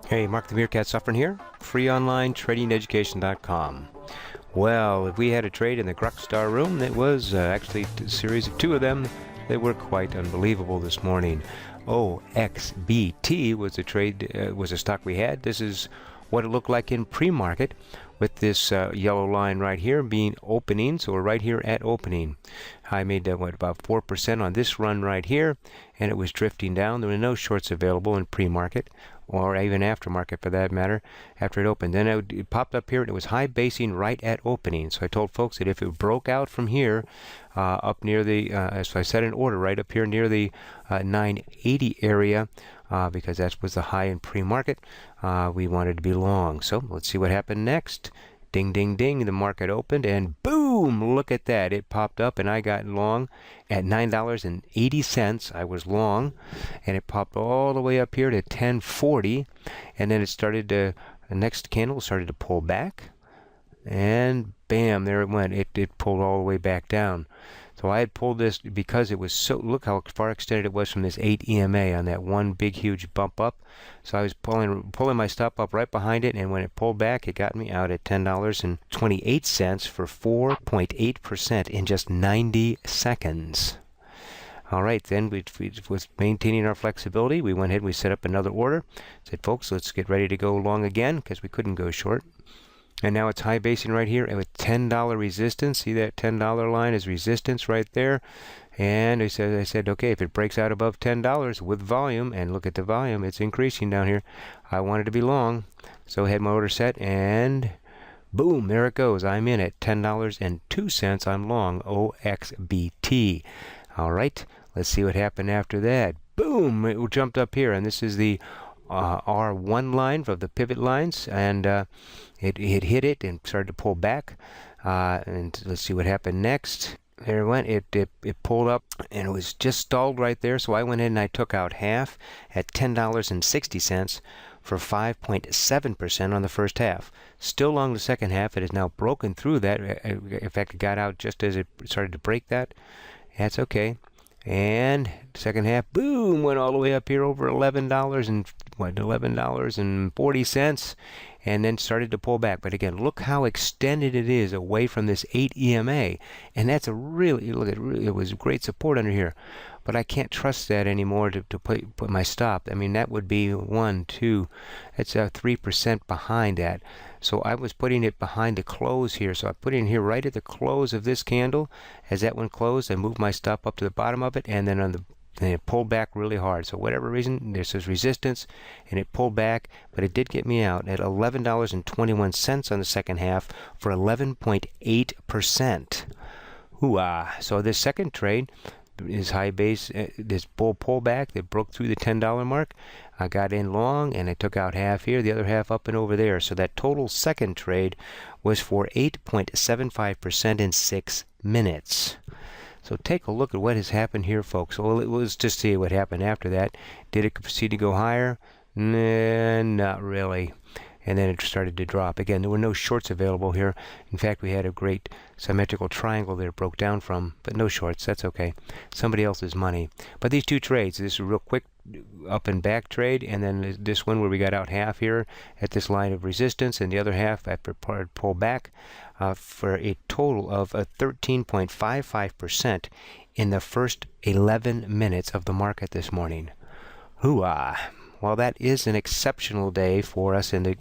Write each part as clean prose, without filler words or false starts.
Hey, Mark the Meerkat Suffering here, freeonlinetradingeducation.com. Well, we had a trade in the GrokStar room that was actually a series of two of them. They were quite unbelievable this morning. OXBT was the trade, was a stock we had. This is what it looked like in pre-market, with this yellow line right here being opening. So we're right here at opening. I made about 4% on this run right here, and it was drifting down. There were no shorts available in pre-market, or even aftermarket for that matter, after it opened. Then it popped up here, and it was high basing right at opening. So I told folks that if it broke out from here, up near the, so I set an order right up here near the 980 area, because that was the high in pre-market, we wanted to be long. So let's see what happened next. Ding, ding, ding, the market opened, and boom, look at that. It popped up, and I got long at $9.80. I was long, and it popped all the way up here to 1040, and then it started to, the next candle started to pull back, and bam, there it went. It pulled all the way back down. So I had pulled this because it was so, look how far extended it was from this 8 EMA on that one big huge bump up. So I was pulling my stop up right behind it, and when it pulled back, it got me out at $10.28 for 4.8% in just 90 seconds. All right, then we was maintaining our flexibility. We went ahead and we set up another order. Said, folks, let's get ready to go long again, because we couldn't go short. And now it's high basing right here, and with $10 resistance. See that $10 line is resistance right there. And I said, okay, if it breaks out above $10 with volume, and look at the volume, it's increasing down here. I wanted to be long, so I had my order set, and boom, there it goes. I'm in at $10.02. I'm long OXBT. All right, let's see what happened after that. Boom, it jumped up here, and this is the R1 line of the pivot lines, and it hit it and started to pull back, and let's see what happened next. There it went. It pulled up, and it was just stalled right there. So I went in and I took out half at $10.60 for 5.7% on the first half. Still long the second half. It has now broken through that. In fact, it got out just as it started to break that. That's okay. And second half, boom, went all the way up here over $11.40, and then started to pull back. But again, look how extended it is away from this 8 EMA, and that's a really, look at, it was great support under here. But I can't trust that anymore to put my stop. I mean, that would be 1, 2, that's 3% behind that. So I was putting it behind the close here. So I put it in here right at the close of this candle. As that one closed, I moved my stop up to the bottom of it, and then then it pulled back really hard. So whatever reason, there's this resistance, and it pulled back, but it did get me out at $11.21 on the second half for 11.8%. Hoo-ah. So this second trade is high base, this bull pullback that broke through the $10 mark. I got in long, and I took out half here, the other half up and over there. So that total second trade was for 8.75% in 6 minutes. So take a look at what has happened here, folks. Well, let's just see what happened after that. Did it proceed to go higher? Nah, not really. And then it started to drop. Again, there were no shorts available here. In fact, we had a great symmetrical triangle that it broke down from, but no shorts. That's okay. Somebody else's money. But these two trades, this is a real quick up and back trade, and then this one where we got out half here at this line of resistance, and the other half after pull back, for a total of 13.55% in the first 11 minutes of the market this morning. Hoo-ah! Well, that is an exceptional day for us in the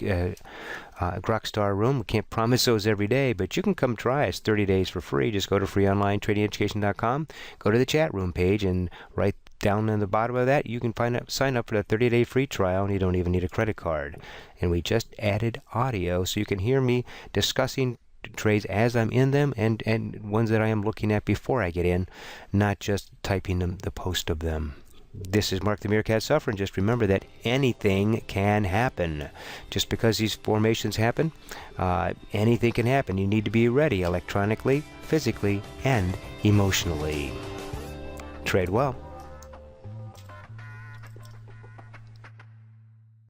GrokStar room. We can't promise those every day, but you can come try us 30 days for free. Just go to freeonlinetradingeducation.com, go to the chat room page, and right down in the bottom of that, you can sign up for the 30-day free trial, and you don't even need a credit card. And we just added audio, so you can hear me discussing trades as I'm in them, and ones that I am looking at before I get in, not just typing the post of them. This is Mark the Meerkat Suffering. Just remember that anything can happen. Just because these formations happen, anything can happen. You need to be ready electronically, physically, and emotionally. Trade well.